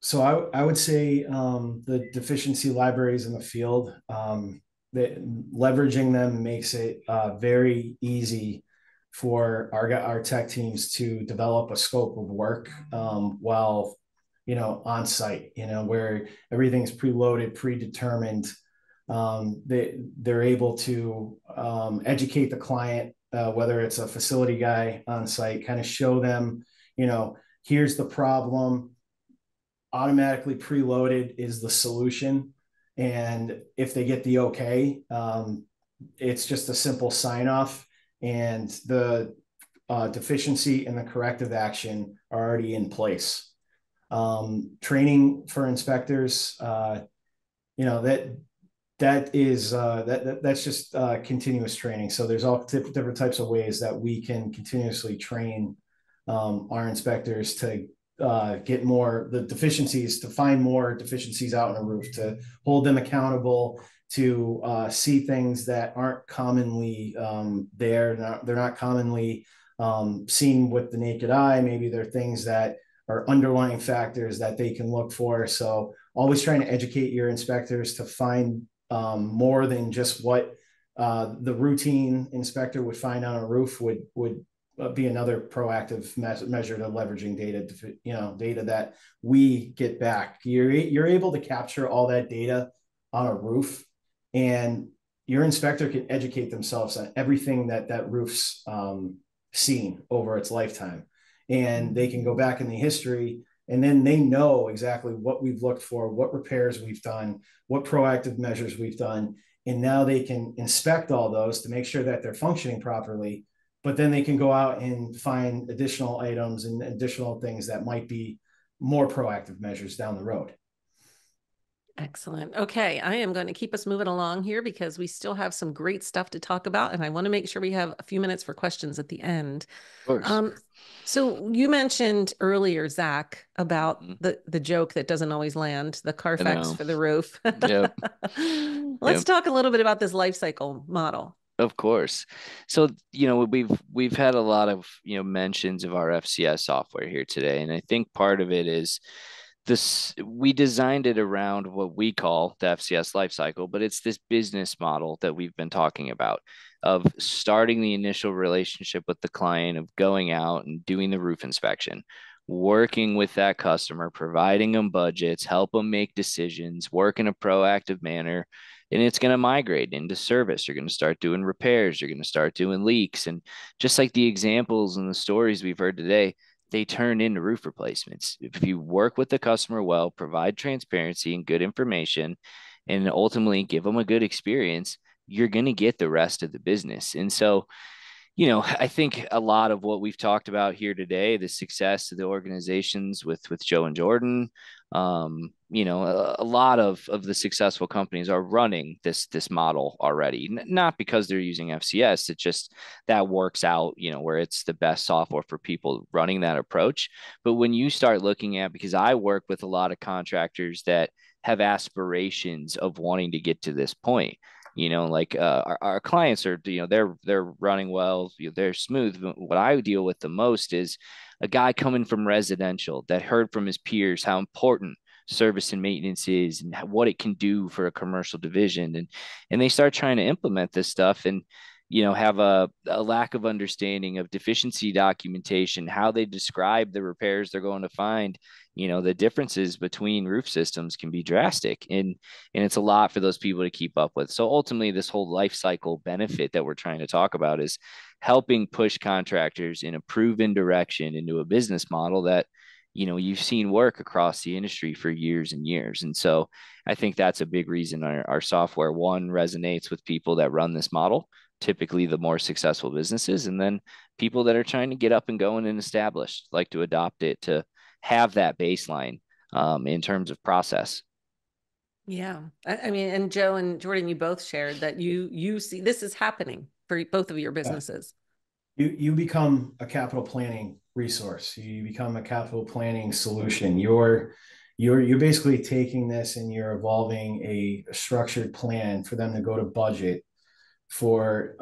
So I would say the deficiency libraries in the field, that leveraging them makes it very easy for our tech teams to develop a scope of work, while on site, where everything's preloaded, predetermined. They're able to educate the client, whether it's a facility guy on site, kind of show them, here's the problem, automatically preloaded is the solution. And if they get the okay, it's just a simple sign off, and the deficiency and the corrective action are already in place. Training for inspectors, that's just continuous training. So there's all different types of ways that we can continuously train our inspectors to get more the deficiencies, to find more deficiencies out on a roof, to hold them accountable, to see things that aren't commonly there. They're not commonly seen with the naked eye. Maybe they're things that are underlying factors that they can look for. So always trying to educate your inspectors to find more than just what the routine inspector would find on a roof would be another proactive measure to leveraging data, data that we get back. You're able to capture all that data on a roof, and your inspector can educate themselves on everything that roof's seen over its lifetime. And they can go back in the history, and then they know exactly what we've looked for, what repairs we've done, what proactive measures we've done. And now they can inspect all those to make sure that they're functioning properly. But then they can go out and find additional items and additional things that might be more proactive measures down the road. Excellent. Okay, I am going to keep us moving along here because we still have some great stuff to talk about, and I want to make sure we have a few minutes for questions at the end. Of course. So you mentioned earlier, Zach, about the joke that doesn't always land, the Carfax for the roof. Yep. Let's talk a little bit about this life cycle model. Of course. So, we've had a lot of, mentions of our FCS software here today. And I think part of it is we designed it around what we call the FCS lifecycle, but it's this business model that we've been talking about of starting the initial relationship with the client, of going out and doing the roof inspection, working with that customer, providing them budgets, help them make decisions, work in a proactive manner. And it's going to migrate into service. You're going to start doing repairs. You're going to start doing leaks. And just like the examples and the stories we've heard today, they turn into roof replacements. If you work with the customer well, provide transparency and good information, and ultimately give them a good experience, you're going to get the rest of the business. And so, I think a lot of what we've talked about here today, the success of the organizations with Joe and Jordan, a lot of the successful companies are running this model already, not because they're using FCS. It just that works out, where it's the best software for people running that approach. But when you start looking at, because I work with a lot of contractors that have aspirations of wanting to get to this point, like our clients are, they're running well, they're smooth. But what I deal with the most is a guy coming from residential that heard from his peers how important service and maintenance is and what it can do for a commercial division. And they start trying to implement this stuff and, have a lack of understanding of deficiency documentation, how they describe the repairs they're going to find. The differences between roof systems can be drastic, and it's a lot for those people to keep up with. So ultimately, this whole life cycle benefit that we're trying to talk about is helping push contractors in a proven direction into a business model that, you've seen work across the industry for years and years. And so I think that's a big reason our software, one, resonates with people that run this model, typically the more successful businesses, and then people that are trying to get up and going and established, like to adopt it, to have that baseline in terms of process. Yeah. I mean, and Joe and Jordan, you both shared that you see this is happening for both of your businesses. You become a capital planning resource. You become a capital planning solution. You're basically taking this and you're evolving a structured plan for them to go to budget for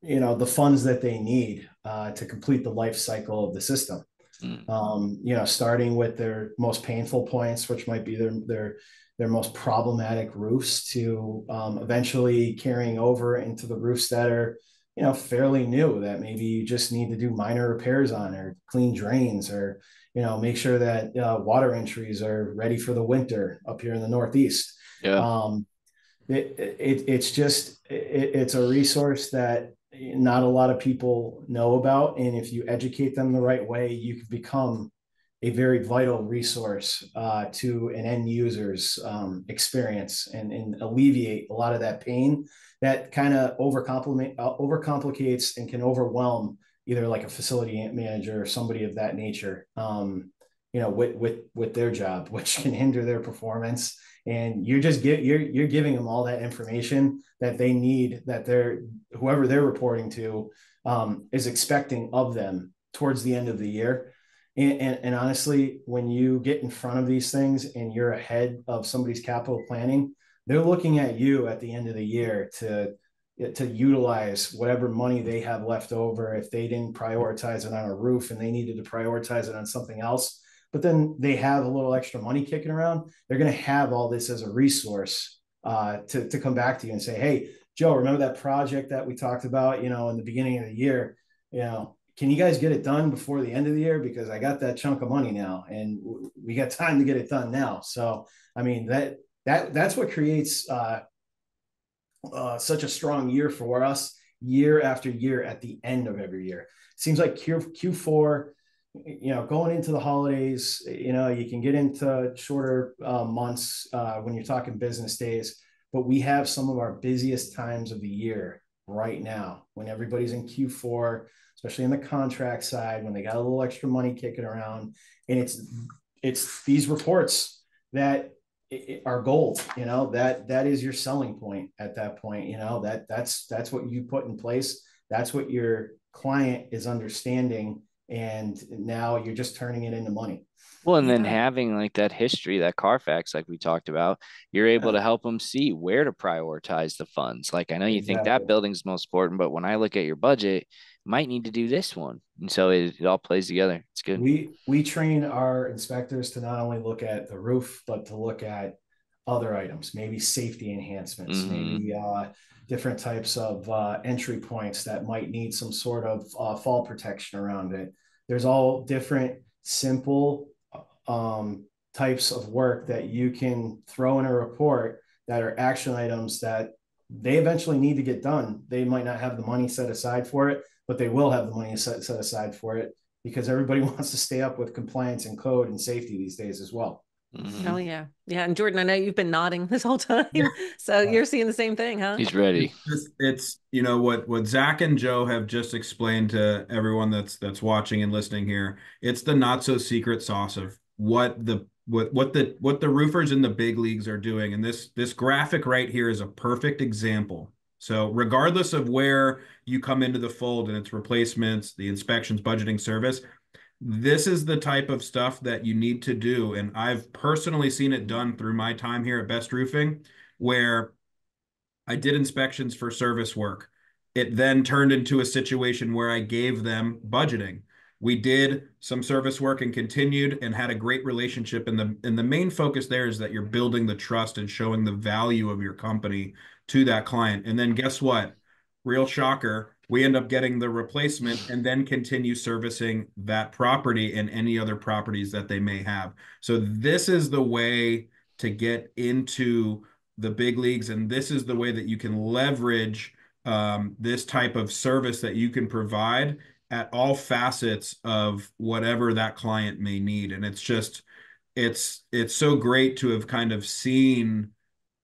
the funds that they need to complete the life cycle of the system. Starting with their most painful points, which might be their most problematic roofs, to eventually carrying over into the roofs that are fairly new, that maybe you just need to do minor repairs on, or clean drains, or make sure that water entries are ready for the winter up here in the Northeast. It's a resource that not a lot of people know about, and if you educate them the right way, you can become a very vital resource to an end user's experience, and alleviate a lot of that pain that kind of overcomplicates and can overwhelm either like a facility manager or somebody of that nature. with their job, which can hinder their performance. And you're giving them all that information that they need, that whoever they're reporting to is expecting of them towards the end of the year. And honestly, when you get in front of these things and you're ahead of somebody's capital planning, they're looking at you at the end of the year to utilize whatever money they have left over. If they didn't prioritize it on a roof and they needed to prioritize it on something else, but then they have a little extra money kicking around, they're going to have all this as a resource to come back to you and say, hey, Joe, remember that project that we talked about, in the beginning of the year, can you guys get it done before the end of the year? Because I got that chunk of money now and we got time to get it done now. So, I mean, that's what creates such a strong year for us year after year at the end of every year. It seems like Q4, going into the holidays, you can get into shorter months when you're talking business days, but we have some of our busiest times of the year right now when everybody's in Q4, especially on the contract side, when they got a little extra money kicking around. And it's these reports that are gold, that is your selling point at that point, that's what you put in place. That's what your client is understanding. And now you're just turning it into money. Well, and then having like that history, that Carfax, like we talked about, you're able to help them see where to prioritize the funds. Like, I know you think that building's most important, but when I look at your budget, might need to do this one. And so it all plays together. It's good. We train our inspectors to not only look at the roof, but to look at other items, maybe safety enhancements, maybe different types of entry points that might need some sort of fall protection around it. There's all different simple types of work that you can throw in a report that are action items that they eventually need to get done. They might not have the money set aside for it, but they will have the money set aside for it because everybody wants to stay up with compliance and code and safety these days as well. Oh yeah. Yeah. And Jordan, I know you've been nodding this whole time. Yeah. So you're seeing the same thing, huh? He's ready. It's what Zach and Joe have just explained to everyone that's watching and listening here. It's the not so secret sauce of what the roofers in the big leagues are doing. And this graphic right here is a perfect example. So regardless of where you come into the fold and its replacements, the inspections, budgeting, service, this is the type of stuff that you need to do. And I've personally seen it done through my time here at Best Roofing, where I did inspections for service work. It then turned into a situation where I gave them budgeting. We did some service work and continued and had a great relationship. And the main focus there is that you're building the trust and showing the value of your company to that client. And then guess what? Real shocker. We end up getting the replacement and then continue servicing that property and any other properties that they may have. So this is the way to get into the big leagues. And this is the way that you can leverage this type of service that you can provide at all facets of whatever that client may need. And it's so great to have kind of seen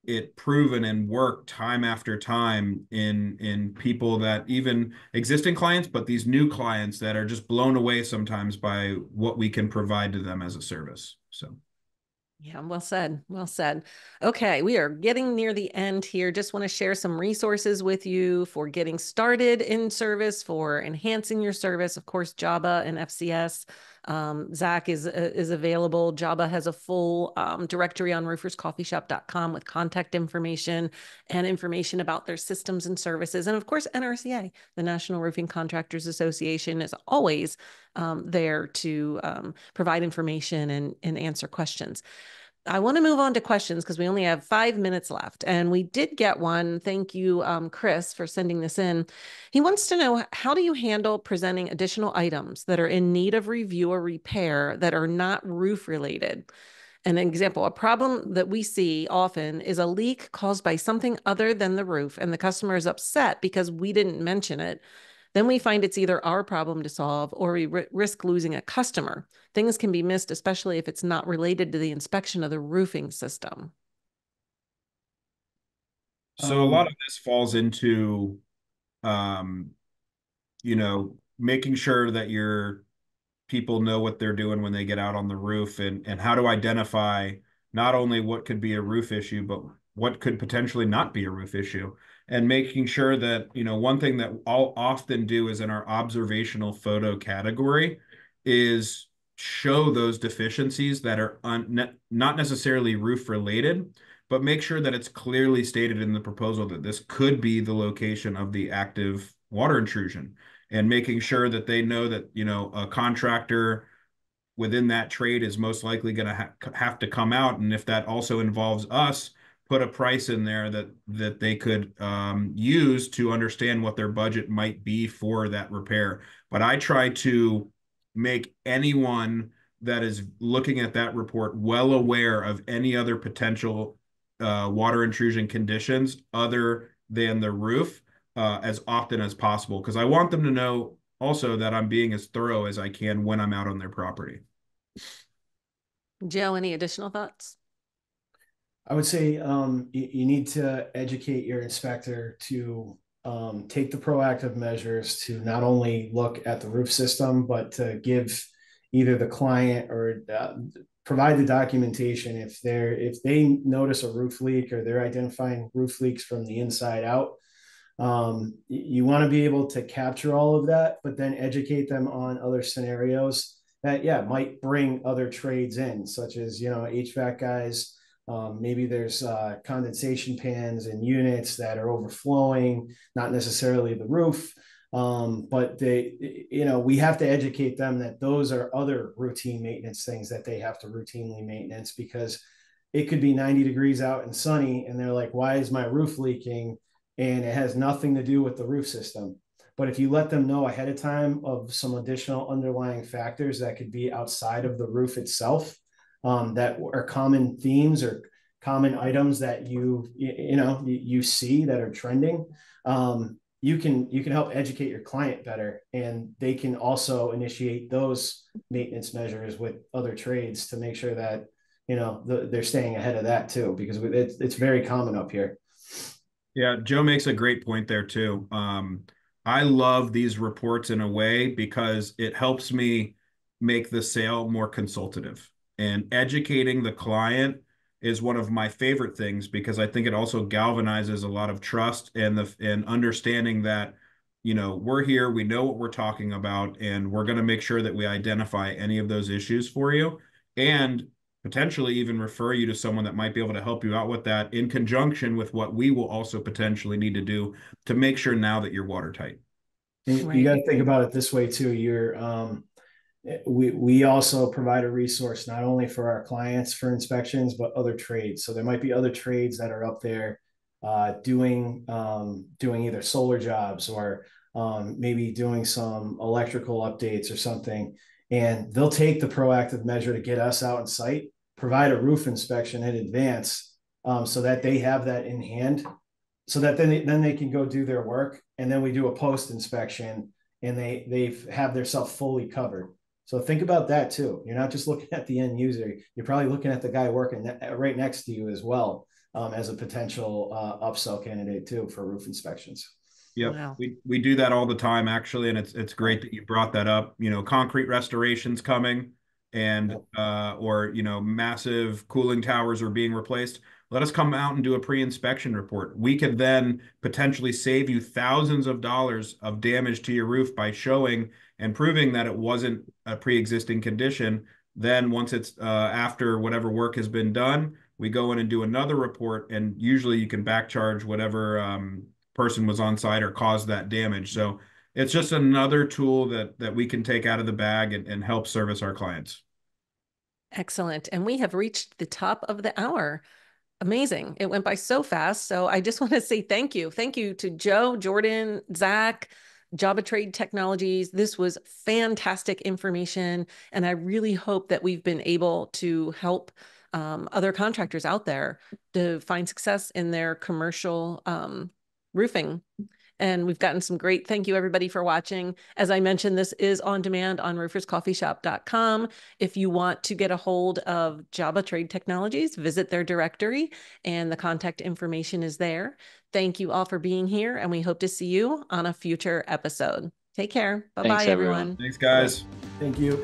it proven and worked time after time in people that even existing clients, but these new clients that are just blown away sometimes by what we can provide to them as a service. So. Yeah, well said. Well said. Okay, we are getting near the end here. Just want to share some resources with you for getting started in service, for enhancing your service. Of course, Jobba and FCS. Zach is available. Jobba has a full directory on rooferscoffeeshop.com with contact information and information about their systems and services. And of course, NRCA, the National Roofing Contractors Association, is always there to provide information and answer questions. I want to move on to questions because we only have 5 minutes left. And we did get one. Thank you, Chris, for sending this in. He wants to know, how do you handle presenting additional items that are in need of review or repair that are not roof related? An example, a problem that we see often is a leak caused by something other than the roof, and the customer is upset because we didn't mention it. Then we find it's either our problem to solve or we risk losing a customer. Things can be missed, especially if it's not related to the inspection of the roofing system. So a lot of this falls into, making sure that you're people know what they're doing when they get out on the roof, and how to identify not only what could be a roof issue, but what could potentially not be a roof issue. And making sure that, one thing that I'll often do is in our observational photo category is show those deficiencies that are not necessarily roof related, but make sure that it's clearly stated in the proposal that this could be the location of the active water intrusion, and making sure that they know that, a contractor within that trade is most likely going to have to come out. And if that also involves us, put a price in there that they could use to understand what their budget might be for that repair. But I try to make anyone that is looking at that report well aware of any other potential water intrusion conditions other than the roof as often as possible, because I want them to know also that I'm being as thorough as I can when I'm out on their property. Joe, any additional thoughts? I would say you need to educate your inspector to take the proactive measures to not only look at the roof system, but to give either the client or provide the documentation if they notice a roof leak or they're identifying roof leaks from the inside out. You want to be able to capture all of that, but then educate them on other scenarios that might bring other trades in, such as HVAC guys. Maybe there's condensation pans and units that are overflowing, not necessarily the roof, but we have to educate them that those are other routine maintenance things that they have to routinely maintenance, because it could be 90 degrees out and sunny and they're like, why is my roof leaking? And it has nothing to do with the roof system. But if you let them know ahead of time of some additional underlying factors that could be outside of the roof itself, that are common themes or common items that you see that are trending, you can help educate your client better, and they can also initiate those maintenance measures with other trades to make sure that they're staying ahead of that too, because it's very common up here. Yeah, Joe makes a great point there too. I love these reports in a way because it helps me make the sale more consultative. And educating the client is one of my favorite things, because I think it also galvanizes a lot of trust and understanding that, we're here, we know what we're talking about, and we're going to make sure that we identify any of those issues for you, and potentially even refer you to someone that might be able to help you out with that in conjunction with what we will also potentially need to do to make sure now that you're watertight. Right. You got to think about it this way too. We also provide a resource not only for our clients for inspections, but other trades. So there might be other trades that are up there doing either solar jobs or maybe doing some electrical updates or something. And they'll take the proactive measure to get us out in site, provide a roof inspection in advance, so that they have that in hand, so that then they can go do their work. And then we do a post inspection and they have their self fully covered. So think about that too. You're not just looking at the end user. You're probably looking at the guy working right next to you as well, as a potential upsell candidate too for roof inspections. Yep. Wow. We do that all the time, actually, and it's great that you brought that up. Concrete restorations coming, and or massive cooling towers are being replaced. Let us come out and do a pre-inspection report. We could then potentially save you thousands of dollars of damage to your roof by showing and proving that it wasn't a pre-existing condition. Then once it's after whatever work has been done, we go in and do another report, and usually you can back charge whatever person was on site or caused that damage. So it's just another tool that we can take out of the bag and help service our clients. Excellent. And we have reached the top of the hour. Amazing. It went by so fast. So I just want to say thank you. Thank you to Joe, Jordan, Zach, Jobba Trade Technologies. This was fantastic information. And I really hope that we've been able to help other contractors out there to find success in their commercial roofing. And we've gotten some great, thank you everybody for watching. As I mentioned, this is on demand on rooferscoffeeshop.com. If you want to get a hold of Jobba Trade Technologies, visit their directory and the contact information is there. Thank you all for being here, and we hope to see you on a future episode. Take care. Bye-bye, everyone. Thanks, guys. Bye. Thank you.